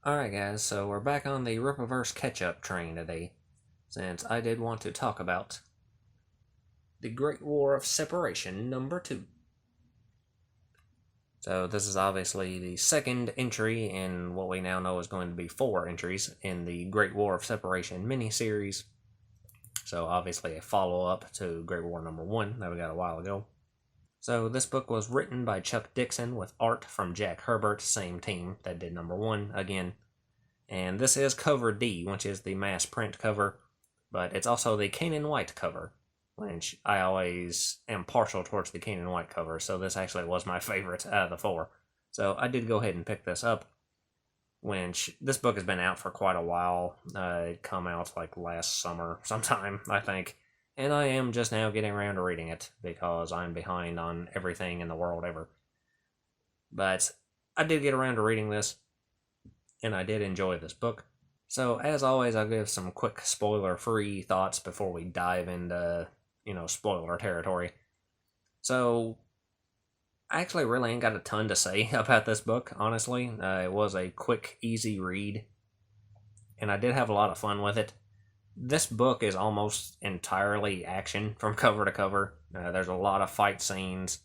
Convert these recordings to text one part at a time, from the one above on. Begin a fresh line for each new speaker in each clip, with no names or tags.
Alright guys, so we're back on the Rippaverse catch-up train today, since I did want to talk about the Great War of Separation number 2. So this is obviously the second entry in what we now know is going to be 4 entries in the Great War of Separation miniseries. So obviously a follow-up to Great War number 1 that we got a while ago. So this book was written by Chuck Dixon with art from Jack Herbert, same team that did number 1 again. And this is cover D, which is the mass print cover, but it's also the Canaan White cover, which I always am partial towards the Canaan White cover, so this actually was my favorite out of the 4. So I did go ahead and pick this up, which this book has been out for quite a while. It come out like last summer sometime, I think, and I am just now getting around to reading it because I'm behind on everything in the world ever. But I did get around to reading this, and I did enjoy this book. So, as always, I'll give some quick spoiler-free thoughts before we dive into, spoiler territory. So, I actually really ain't got a ton to say about this book, honestly. It was a quick, easy read, and I did have a lot of fun with it. This book is almost entirely action from cover to cover. There's a lot of fight scenes,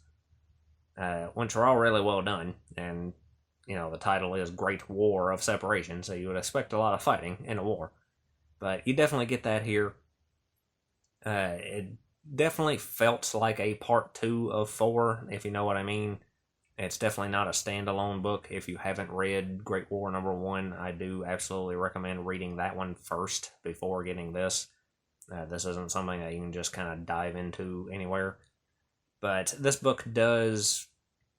which are all really well done, and the title is Great War of Separation, so you would expect a lot of fighting in a war. But you definitely get that here. It definitely felt like a part 2 of 4, if you know what I mean. It's definitely not a standalone book. If you haven't read Great War number 1, I do absolutely recommend reading that one first before getting this. This isn't something that you can just kind of dive into anywhere. But this book does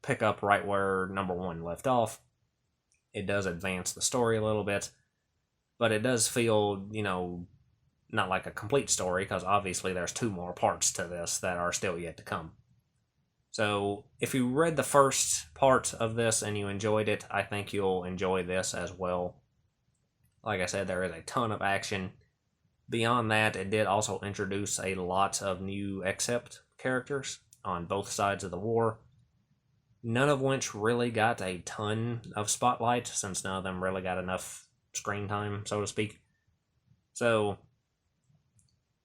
pick up right where number 1 left off. It does advance the story a little bit, but it does feel, not like a complete story, because obviously there's 2 more parts to this that are still yet to come. So, if you read the first part of this and you enjoyed it, I think you'll enjoy this as well. Like I said, there is a ton of action. Beyond that, it did also introduce a lot of new Accept characters on both sides of the war. None of which really got a ton of spotlight, since none of them really got enough screen time, so to speak. So,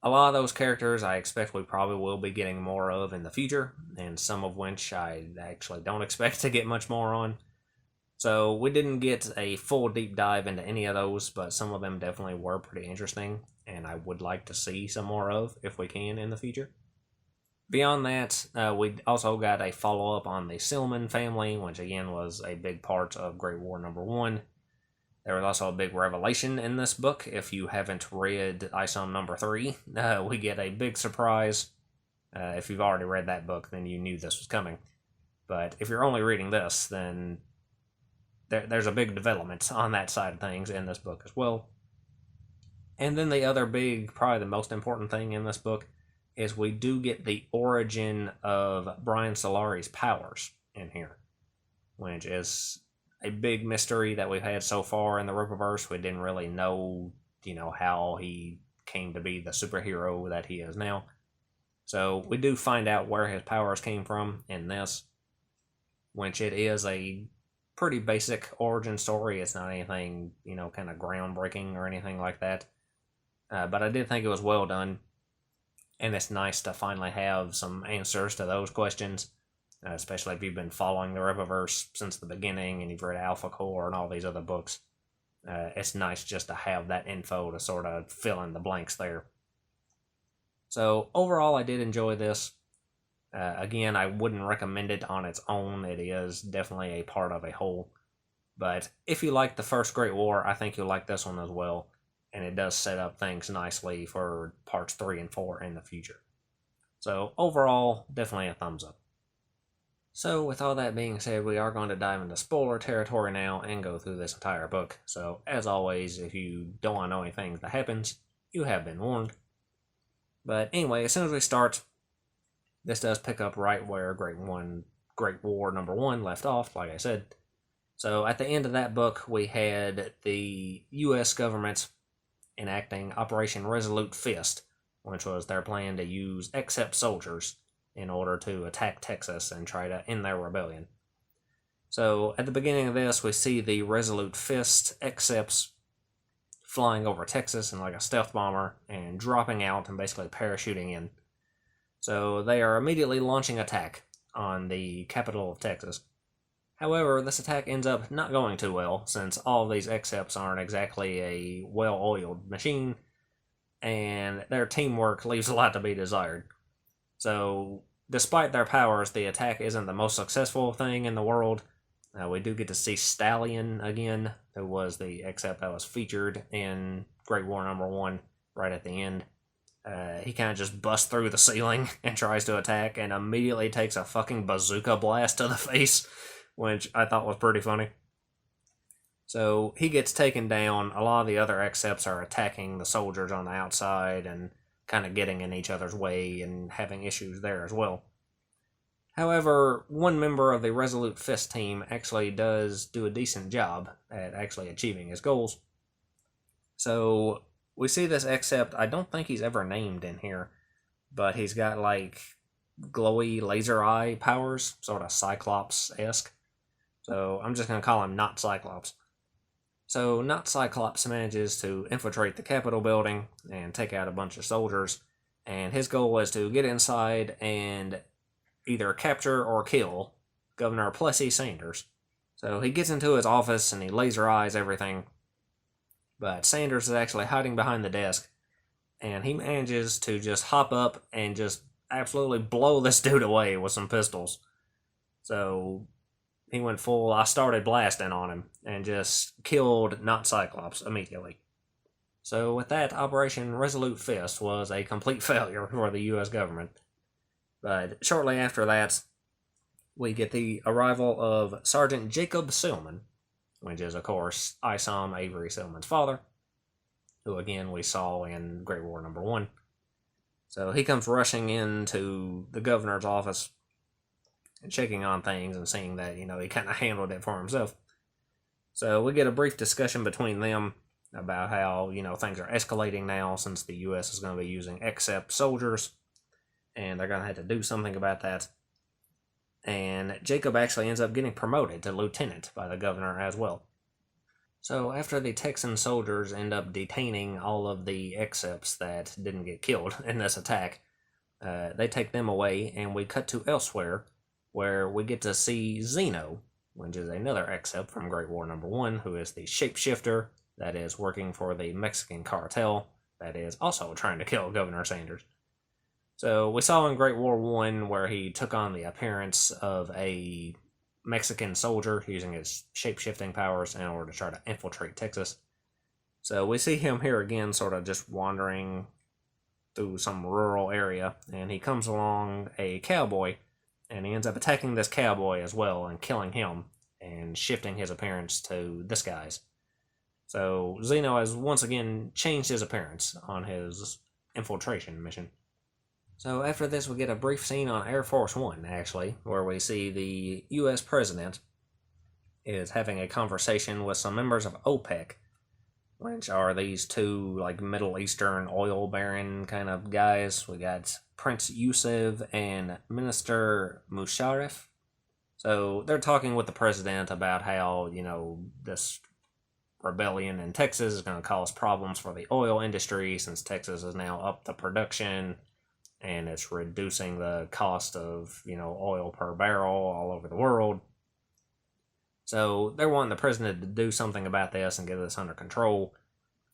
a lot of those characters I expect we probably will be getting more of in the future, and some of which I actually don't expect to get much more on. So, we didn't get a full deep dive into any of those, but some of them definitely were pretty interesting, and I would like to see some more of, if we can, in the future. Beyond that, we also got a follow-up on the Silman family, which again was a big part of Great War number 1. There was also a big revelation in this book. If you haven't read ISOM number 3, we get a big surprise. If you've already read that book, then you knew this was coming. But if you're only reading this, then there's a big development on that side of things in this book as well. And then the other big, probably the most important thing in this book, is we do get the origin of Brian Solari's powers in here, which is a big mystery that we've had so far in the Rippaverse. We didn't really know, how he came to be the superhero that he is now. So we do find out where his powers came from in this, which it is a pretty basic origin story. It's not anything, kind of groundbreaking or anything like that. But I did think it was well done. And it's nice to finally have some answers to those questions, especially if you've been following the Rippaverse since the beginning and you've read Alpha Core and all these other books. It's nice just to have that info to sort of fill in the blanks there. So overall, I did enjoy this. Again, I wouldn't recommend it on its own. It is definitely a part of a whole. But if you like the first Great War, I think you'll like this one as well. And it does set up things nicely for parts 3 and 4 in the future. So overall, definitely a thumbs up. So with all that being said, we are going to dive into spoiler territory now and go through this entire book. So as always, if you don't want to know anything that happens, you have been warned. But anyway, as soon as we start, this does pick up right where Great War number 1 left off, like I said. So at the end of that book, we had the U.S. government enacting Operation Resolute Fist, which was their plan to use Accept soldiers in order to attack Texas and try to end their rebellion. So at the beginning of this, we see the Resolute Fist XSEPs flying over Texas in like a stealth bomber and dropping out and basically parachuting in. So they are immediately launching attack on the capital of Texas. However, this attack ends up not going too well, since all of these XSEPs aren't exactly a well-oiled machine, and their teamwork leaves a lot to be desired. So, despite their powers, the attack isn't the most successful thing in the world. We do get to see Stallion again, who was the XSEP that was featured in Great War Number 1 right at the end. He kind of just busts through the ceiling and tries to attack, and immediately takes a fucking bazooka blast to the face, which I thought was pretty funny. So he gets taken down. A lot of the other XSEPs are attacking the soldiers on the outside and kind of getting in each other's way and having issues there as well. However, one member of the Resolute Fist team actually does do a decent job at actually achieving his goals. So we see this XSEP. I don't think he's ever named in here, but he's got like glowy laser eye powers, sort of Cyclops-esque. So I'm just going to call him Not Cyclops. So Not Cyclops manages to infiltrate the Capitol building and take out a bunch of soldiers, and his goal is to get inside and either capture or kill Governor Plessy Sanders. So he gets into his office and he laser eyes everything, but Sanders is actually hiding behind the desk, and he manages to just hop up and just absolutely blow this dude away with some pistols. So he went full, I started blasting on him, and just killed Not Cyclops immediately. So with that, Operation Resolute Fist was a complete failure for the US government. But shortly after that, we get the arrival of Sergeant Jacob Silman, which is, of course, Isom Avery Silman's father, who, again, we saw in Great War Number 1. So he comes rushing into the governor's office and checking on things and seeing that, he kind of handled it for himself. So we get a brief discussion between them about how, things are escalating now since the U.S. is going to be using XSEP soldiers, and they're going to have to do something about that. And Jacob actually ends up getting promoted to lieutenant by the governor as well. So after the Texan soldiers end up detaining all of the XSEPs that didn't get killed in this attack, they take them away, and we cut to elsewhere, where we get to see Zeno, which is another XSEP from Great War Number 1, who is the shapeshifter that is working for the Mexican cartel that is also trying to kill Governor Sanders. So we saw in Great War 1 where he took on the appearance of a Mexican soldier using his shape-shifting powers in order to try to infiltrate Texas. So we see him here again sort of just wandering through some rural area, and he comes along a cowboy, and he ends up attacking this cowboy as well and killing him and shifting his appearance to this guy's. So Zeno has once again changed his appearance on his infiltration mission. So after this, we get a brief scene on Air Force One, actually, where we see the U.S. president is having a conversation with some members of OPEC, which are these two, like, Middle Eastern oil baron kind of guys. We got Prince Yusuf and Minister Musharraf. So they're talking with the president about how, this rebellion in Texas is going to cause problems for the oil industry, since Texas is now up the production, and it's reducing the cost of, oil per barrel all over the world. So they're wanting the president to do something about this and get this under control,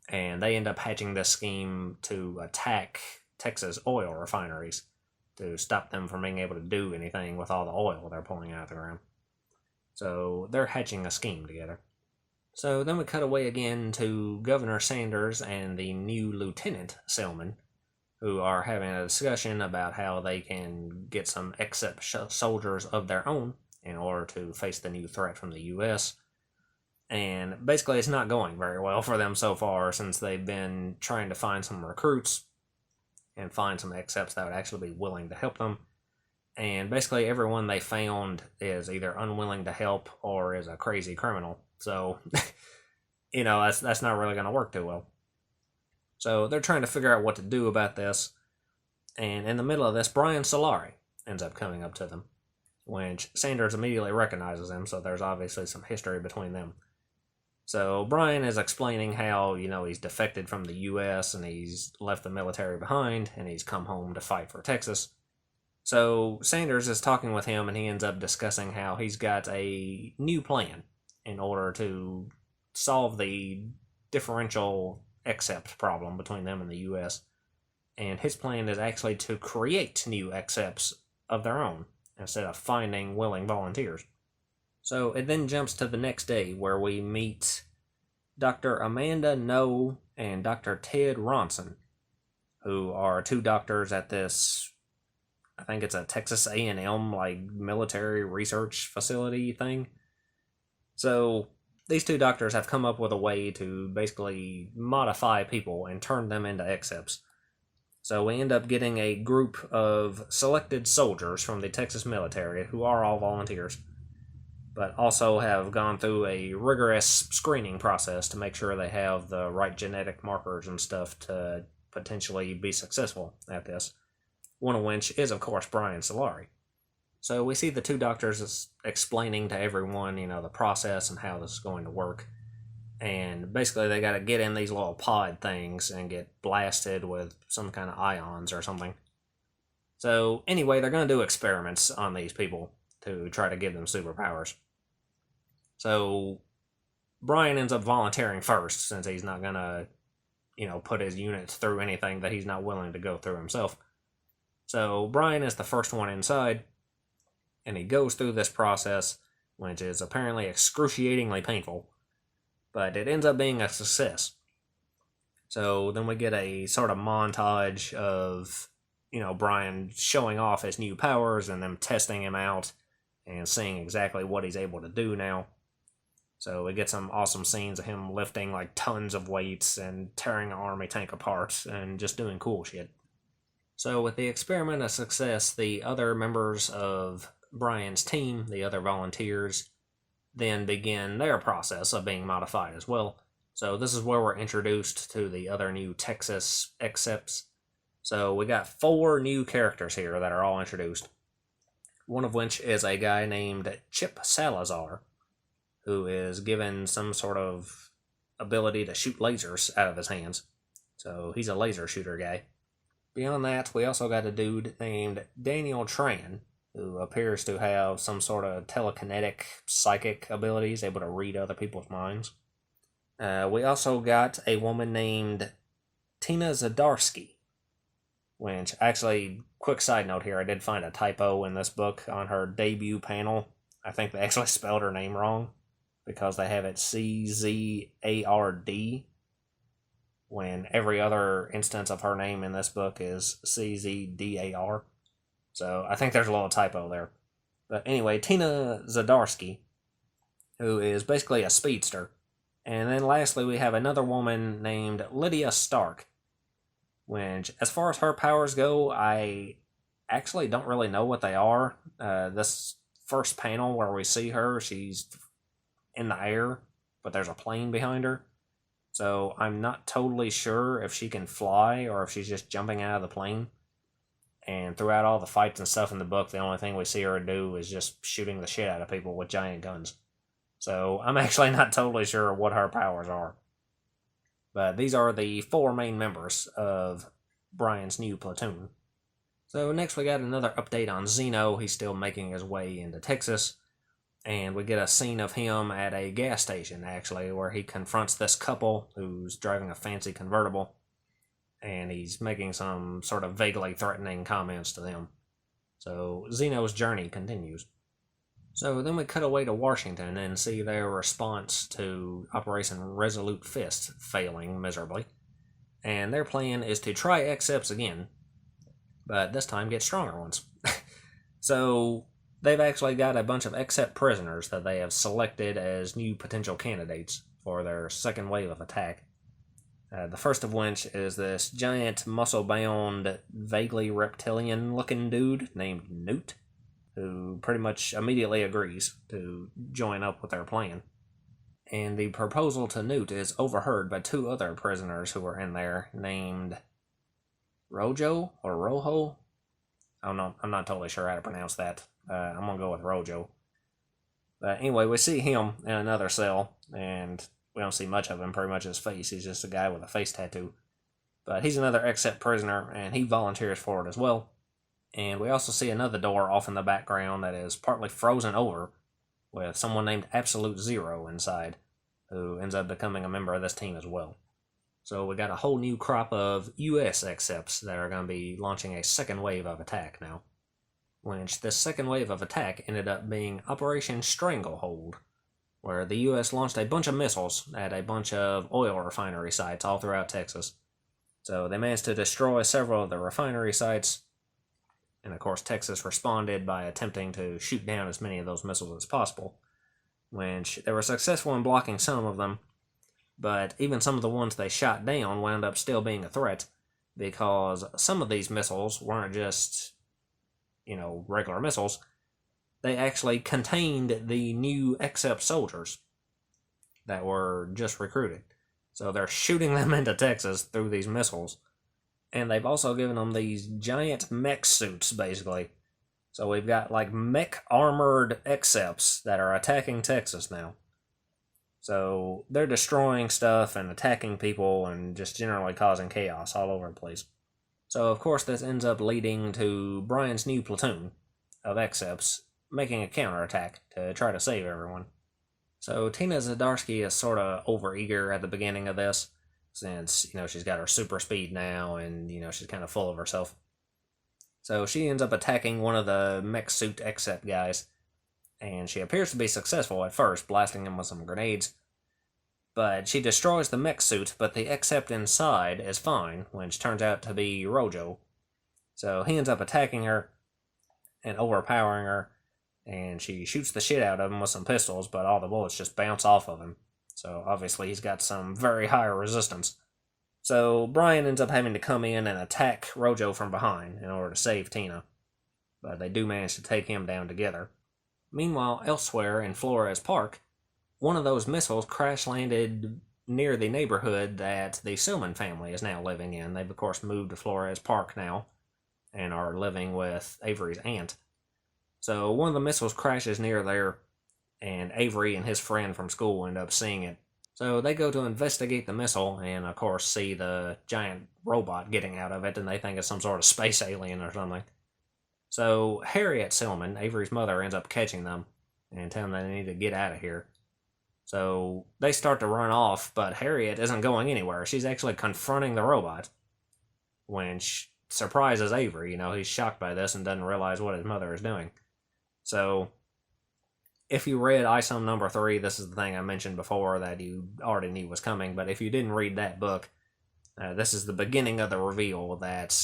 and they end up hatching this scheme to attack Texas oil refineries to stop them from being able to do anything with all the oil they're pulling out of the ground. So they're hatching a scheme together. So then we cut away again to Governor Sanders and the new Lieutenant Silman, who are having a discussion about how they can get some XSEP soldiers of their own in order to face the new threat from the U.S. And basically it's not going very well for them so far, since they've been trying to find some recruits and find some XSEPs that would actually be willing to help them. And basically everyone they found is either unwilling to help or is a crazy criminal. So, that's not really going to work too well. So they're trying to figure out what to do about this. And in the middle of this, Brian Solari ends up coming up to them. which Sanders immediately recognizes him, so there's obviously some history between them. So Brian is explaining how, he's defected from the U.S. and he's left the military behind and he's come home to fight for Texas. So Sanders is talking with him and he ends up discussing how he's got a new plan in order to solve the differential accept problem between them and the U.S. And his plan is actually to create new accepts of their own instead of finding willing volunteers. So it then jumps to the next day where we meet Dr. Amanda No and Dr. Ted Ronson, who are two doctors at this, I think it's a Texas A&M military research facility thing. So these two doctors have come up with a way to basically modify people and turn them into accepts. So we end up getting a group of selected soldiers from the Texas military who are all volunteers, but also have gone through a rigorous screening process to make sure they have the right genetic markers and stuff to potentially be successful at this. One of which is, of course, Brian Solari. So we see the two doctors explaining to everyone, the process and how this is going to work. And basically they got to get in these little pod things and get blasted with some kind of ions or something. So anyway, they're going to do experiments on these people to try to give them superpowers. So Brian ends up volunteering first, since he's not going to, put his units through anything that he's not willing to go through himself. So Brian is the first one inside, and he goes through this process, which is apparently excruciatingly painful, but it ends up being a success. So then we get a sort of montage of, Brian showing off his new powers and them testing him out and seeing exactly what he's able to do now. So we get some awesome scenes of him lifting tons of weights and tearing an army tank apart and just doing cool shit. So with the experiment a success, the other members of Brian's team, the other volunteers, then begin their process of being modified as well. So this is where we're introduced to the other new Texas accepts. So we got 4 new characters here that are all introduced. One of which is a guy named Chip Salazar, who is given some sort of ability to shoot lasers out of his hands. So he's a laser shooter guy. Beyond that, we also got a dude named Daniel Tran, who appears to have some sort of telekinetic, psychic abilities, able to read other people's minds. We also got a woman named Tina Zdarsky, which actually, quick side note here, I did find a typo in this book on her debut panel. I think they actually spelled her name wrong, because they have it CZARD, when every other instance of her name in this book is CZDAR. So I think there's a little typo there. But anyway, Tina Zdarsky, who is basically a speedster. And then lastly, we have another woman named Lydia Stark, which, as far as her powers go, I actually don't really know what they are. This first panel where we see her, she's in the air, but there's a plane behind her. So I'm not totally sure if she can fly or if she's just jumping out of the plane. And throughout all the fights and stuff in the book, the only thing we see her do is just shooting the shit out of people with giant guns. So I'm actually not totally sure what her powers are. But these are the 4 main members of Brian's new platoon. So next we got another update on Zeno. He's still making his way into Texas. And we get a scene of him at a gas station, actually, where he confronts this couple who's driving a fancy convertible. And he's making some sort of vaguely threatening comments to them. So Zeno's journey continues. So then we cut away to Washington and see their response to Operation Resolute Fist failing miserably. And their plan is to try accepts again, but this time get stronger ones. So they've actually got a bunch of accept prisoners that they have selected as new potential candidates for their second wave of attack. The first of which is this giant, muscle-bound, vaguely reptilian-looking dude named Newt, who pretty much immediately agrees to join up with their plan. And the proposal to Newt is overheard by 2 other prisoners who are in there, named Rojo or Rojo. Oh no, I'm not totally sure how to pronounce that. I'm gonna go with Rojo. But anyway, we see him in another cell, and we don't see much of him, pretty much his face. He's just a guy with a face tattoo. But he's another accept prisoner, and he volunteers for it as well. And we also see another door off in the background that is partly frozen over, with someone named Absolute Zero inside, who ends up becoming a member of this team as well. So we got a whole new crop of US accepts that are going to be launching a second wave of attack now. Which this second wave of attack ended up being Operation Stranglehold, where the US launched a bunch of missiles at a bunch of oil refinery sites all throughout Texas. So they managed to destroy several of the refinery sites, and of course Texas responded by attempting to shoot down as many of those missiles as possible, which they were successful in blocking some of them, but even some of the ones they shot down wound up still being a threat, because some of these missiles weren't just regular missiles. They actually contained the new Accept soldiers that were just recruited. So they're shooting them into Texas through these missiles. And they've also given them these giant mech suits, basically. So we've got like mech armored Accepts that are attacking Texas now. So they're destroying stuff and attacking people and just generally causing chaos all over the place. So, of course, this ends up leading to Brian's new platoon of Accepts making a counterattack to try to save everyone. So, Tina Zdarsky is sort of overeager at the beginning of this, since, she's got her super speed now and, she's kind of full of herself. So, she ends up attacking one of the mech suit Accept guys, and she appears to be successful at first, blasting him with some grenades. But she destroys the mech suit, but the Accept inside is fine, which turns out to be Rojo. So he ends up attacking her and overpowering her, and she shoots the shit out of him with some pistols, but all the bullets just bounce off of him. So obviously he's got some very high resistance. So Brian ends up having to come in and attack Rojo from behind in order to save Tina. But they do manage to take him down together. Meanwhile, elsewhere in Flores Park, one of those missiles crash-landed near the neighborhood that the Silman family is now living in. They've, of course, moved to Flores Park now and are living with Avery's aunt. So one of the missiles crashes near there, and Avery and his friend from school end up seeing it. So they go to investigate the missile and, of course, see the giant robot getting out of it, and they think it's some sort of space alien or something. So Harriet Silman, Avery's mother, ends up catching them and telling them they need to get out of here. So they start to run off, but Harriet isn't going anywhere. She's actually confronting the robot, which surprises Avery. He's shocked by this and doesn't realize what his mother is doing. So if you read ISOM number 3, this is the thing I mentioned before that you already knew was coming, but if you didn't read that book, this is the beginning of the reveal that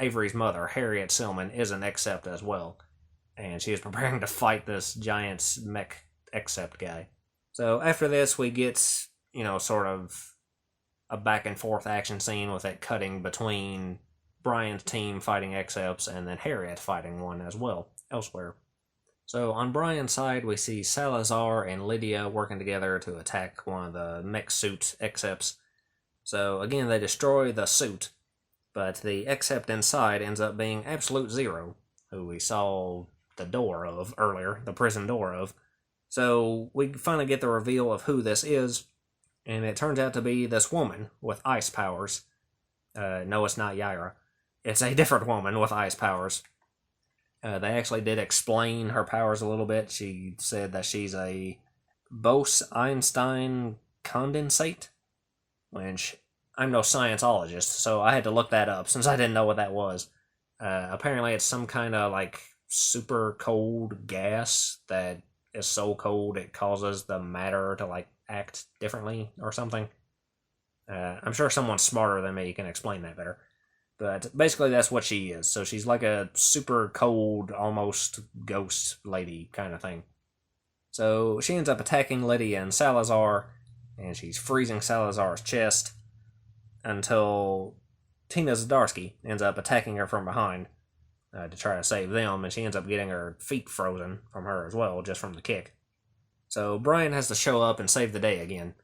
Avery's mother, Harriet Silman, is an Accept as well, and she is preparing to fight this giant mech Accept guy. So after this, we get, sort of a back and forth action scene with it cutting between Brian's team fighting Accepts and then Harriet fighting one as well, elsewhere. So on Brian's side, we see Salazar and Lydia working together to attack one of the mech suit Accepts. So again, they destroy the suit, but the Accept inside ends up being Absolute Zero, who we saw the door of earlier, the prison door of. So we finally get the reveal of who this is, and it turns out to be this woman with ice powers. No, it's not Yaira. It's a different woman with ice powers. They actually did explain her powers a little bit. She said that she's a Bose-Einstein condensate, which I'm no scientologist, so I had to look that up since I didn't know what that was. Apparently it's some kind of super cold gas that is so cold it causes the matter to act differently or something. I'm sure someone smarter than me can explain that better. But basically that's what she is. So she's like a super cold, almost ghost lady kind of thing. So she ends up attacking Lydia and Salazar, and she's freezing Salazar's chest until Tina Zdarsky ends up attacking her from behind to try to save them, and she ends up getting her feet frozen from her as well, just from the kick. So Brian has to show up and save the day again.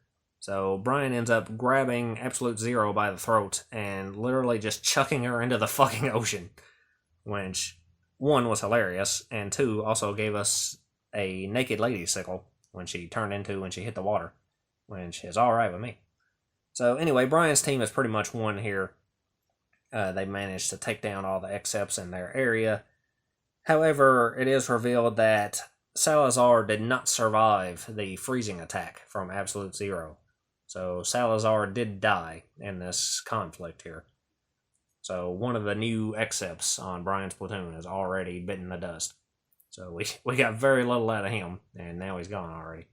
So Brian ends up grabbing Absolute Zero by the throat and literally just chucking her into the fucking ocean, which one, was hilarious, and two, also gave us a naked lady sickle when she turned into when she hit the water, which is alright with me. So anyway, Brian's team is pretty much won here. They managed to take down all the Excepts in their area. However, it is revealed that Salazar did not survive the freezing attack from Absolute Zero. So Salazar did die in this conflict here. So one of the new Excepts on Brian's platoon has already bitten the dust. So we got very little out of him, and now he's gone already.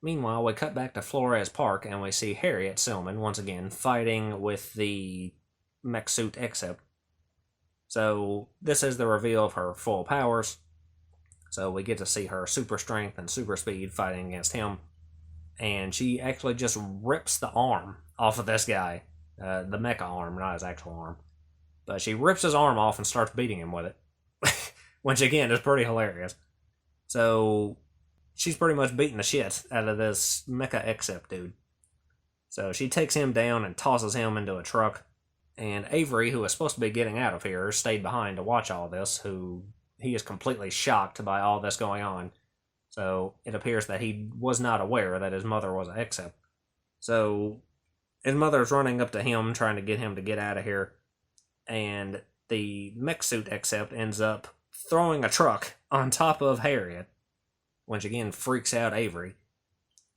Meanwhile, we cut back to Flores Park, and we see Harriet Silman once again fighting with the mech suit Except. So this is the reveal of her full powers. So we get to see her super strength and super speed fighting against him. And she actually just rips the arm off of this guy. The mecha arm, not his actual arm. But she rips his arm off and starts beating him with it. Which again is pretty hilarious. So she's pretty much beating the shit out of this mecha Except dude. So she takes him down and tosses him into a truck. And Avery, who was supposed to be getting out of here, stayed behind to watch all this, he is completely shocked by all this going on. So it appears that he was not aware that his mother was an Except. So his mother's running up to him, trying to get him to get out of here. And the mech suit Except ends up throwing a truck on top of Harriet, which again freaks out Avery.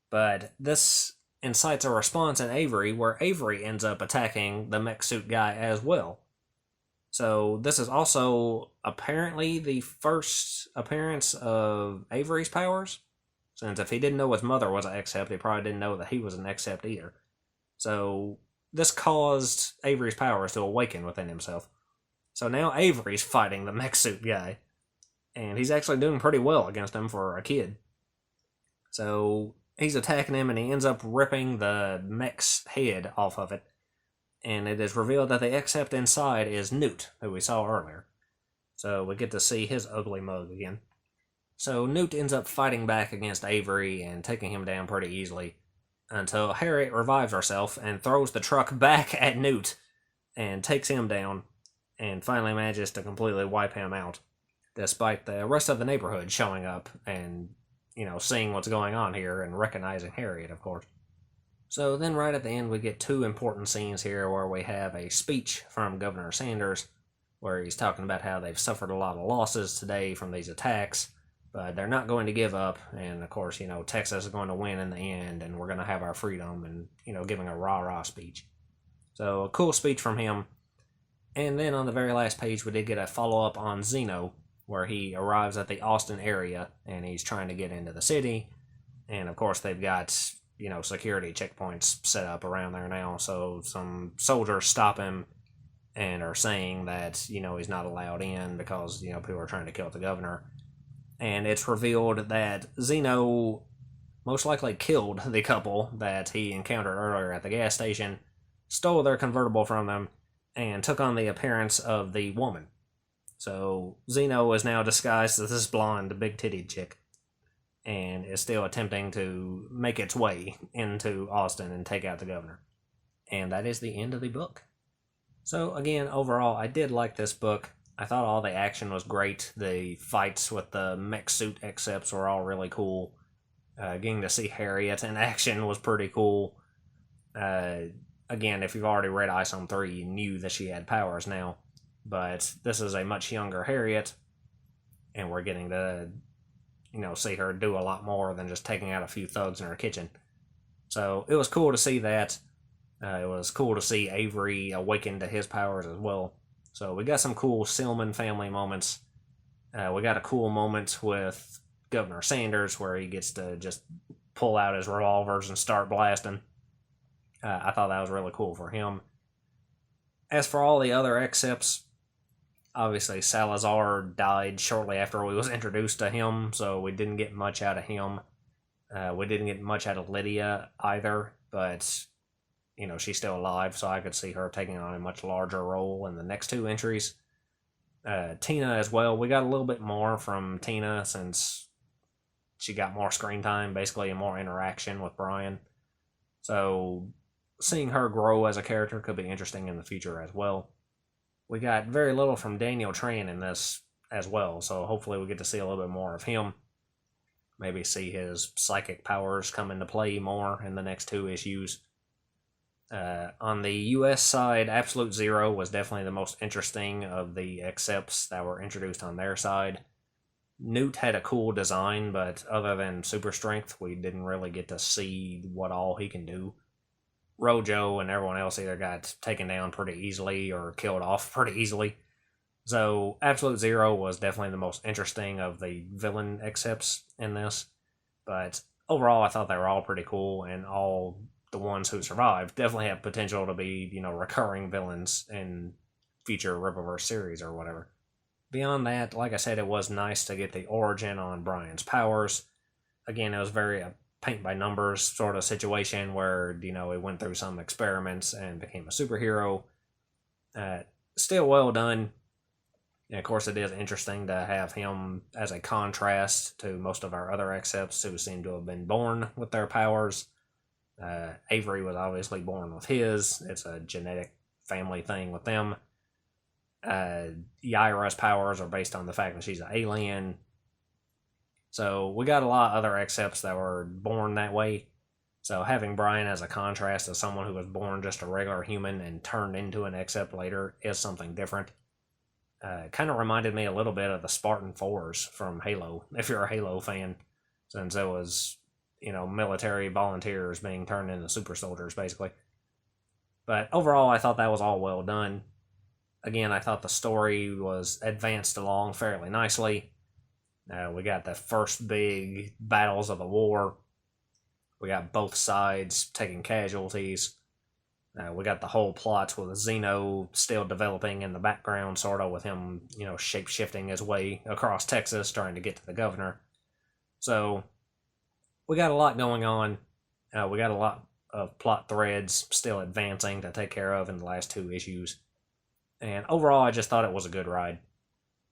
But this incites a response in Avery, where Avery ends up attacking the mech suit guy as well. So this is also apparently the first appearance of Avery's powers, since if he didn't know his mother was an Except, he probably didn't know that he was an Except either. So this caused Avery's powers to awaken within himself. So now Avery's fighting the mech suit guy, and he's actually doing pretty well against him for a kid. So he's attacking him, and he ends up ripping the mech's head off of it. And it is revealed that the Except inside is Newt, who we saw earlier. So we get to see his ugly mug again. So Newt ends up fighting back against Avery and taking him down pretty easily, until Harriet revives herself and throws the truck back at Newt and takes him down, and finally manages to completely wipe him out, despite the rest of the neighborhood showing up and, seeing what's going on here and recognizing Harriet, of course. So then right at the end we get two important scenes here where we have a speech from Governor Sanders where he's talking about how they've suffered a lot of losses today from these attacks, but they're not going to give up, and of course, Texas is going to win in the end, and we're going to have our freedom, and, giving a rah-rah speech. So a cool speech from him. And then on the very last page we did get a follow-up on Zeno, where he arrives at the Austin area, and he's trying to get into the city, and of course they've got security checkpoints set up around there now, so some soldiers stop him and are saying that, he's not allowed in because, people are trying to kill the governor. And it's revealed that Zeno most likely killed the couple that he encountered earlier at the gas station, stole their convertible from them, and took on the appearance of the woman. So Zeno is now disguised as this blonde, big-titted chick, and is still attempting to make its way into Austin and take out the governor. And that is the end of the book. So again, overall, I did like this book. I thought all the action was great. The fights with the mech suit Excepts were all really cool. Getting to see Harriet in action was pretty cool. Again, if you've already read ISOM 3, you knew that she had powers now. But this is a much younger Harriet, and we're getting to see her do a lot more than just taking out a few thugs in her kitchen. So it was cool to see that. It was cool to see Avery awaken to his powers as well. So we got some cool Silman family moments. We got a cool moment with Governor Sanders where he gets to just pull out his revolvers and start blasting. I thought that was really cool for him. As for all the other Excepts, obviously Salazar died shortly after we was introduced to him, so we didn't get much out of him. We didn't get much out of Lydia either, but she's still alive, so I could see her taking on a much larger role in the next two entries. Tina as well. We got a little bit more from Tina since she got more screen time, basically, and more interaction with Brian. So seeing her grow as a character could be interesting in the future as well. We got very little from Daniel Tran in this as well. So hopefully we get to see a little bit more of him. Maybe see his psychic powers come into play more in the next 2 issues. On the US side, Absolute Zero was definitely the most interesting of the accepts that were introduced on their side. Newt had a cool design, but other than super strength, we didn't really get to see what all he can do. Rojo and everyone else either got taken down pretty easily or killed off pretty easily. So Absolute Zero was definitely the most interesting of the villain accepts in this. But overall, I thought they were all pretty cool, and all the ones who survived definitely have potential to be, recurring villains in future Rippaverse series or whatever. Beyond that, like I said, it was nice to get the origin on Brian's powers. Again, it was very paint-by-numbers sort of situation where, he went through some experiments and became a superhero. Still well done. And of course, it is interesting to have him as a contrast to most of our other accepts who seem to have been born with their powers. Avery was obviously born with his. It's a genetic family thing with them. Yaira's powers are based on the fact that she's an alien. So we got a lot of other accepts that were born that way. So having Brian as a contrast to someone who was born just a regular human and turned into an accept later is something different. Kind of reminded me a little bit of the Spartan 4s from Halo, if you're a Halo fan, since it was, military volunteers being turned into super soldiers, basically. But overall, I thought that was all well done. Again, I thought the story was advanced along fairly nicely. We got the first big battles of the war. We got both sides taking casualties. We got the whole plot with Zeno still developing in the background, sort of, with him, shape-shifting his way across Texas, trying to get to the governor. So, we got a lot going on. We got a lot of plot threads still advancing to take care of in the last 2 issues. And overall, I just thought it was a good ride.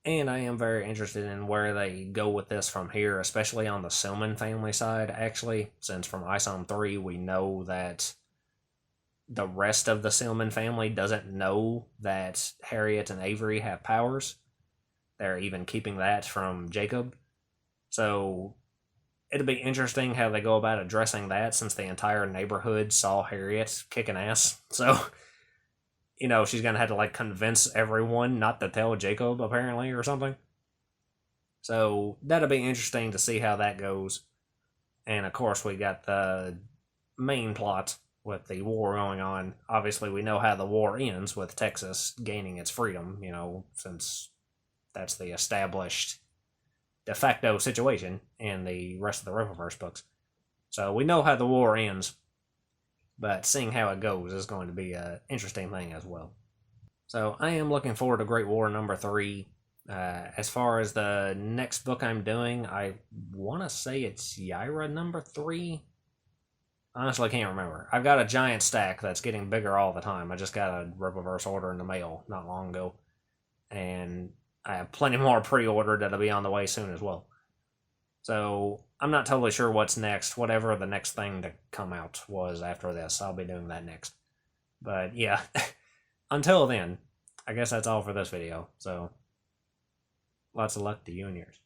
And I am very interested in where they go with this from here, especially on the Silman family side, actually, since from ISOM 3 we know that the rest of the Silman family doesn't know that Harriet and Avery have powers. They're even keeping that from Jacob. So it'll be interesting how they go about addressing that, since the entire neighborhood saw Harriet kicking ass. So, she's going to have to, convince everyone not to tell Jacob, apparently, or something. So that'll be interesting to see how that goes. And, of course, we got the main plot with the war going on. Obviously, we know how the war ends with Texas gaining its freedom, since that's the established de facto situation in the rest of the Rippaverse books. So we know how the war ends, but seeing how it goes is going to be an interesting thing as well. So I am looking forward to Great War number 3. As far as the next book I'm doing, I want to say it's Yaira number 3. Honestly, I can't remember. I've got a giant stack that's getting bigger all the time. I just got a Rippaverse order in the mail not long ago. And I have plenty more pre-ordered that'll be on the way soon as well. So I'm not totally sure what's next. Whatever the next thing to come out was after this, I'll be doing that next. But yeah, until then, I guess that's all for this video. So lots of luck to you and yours.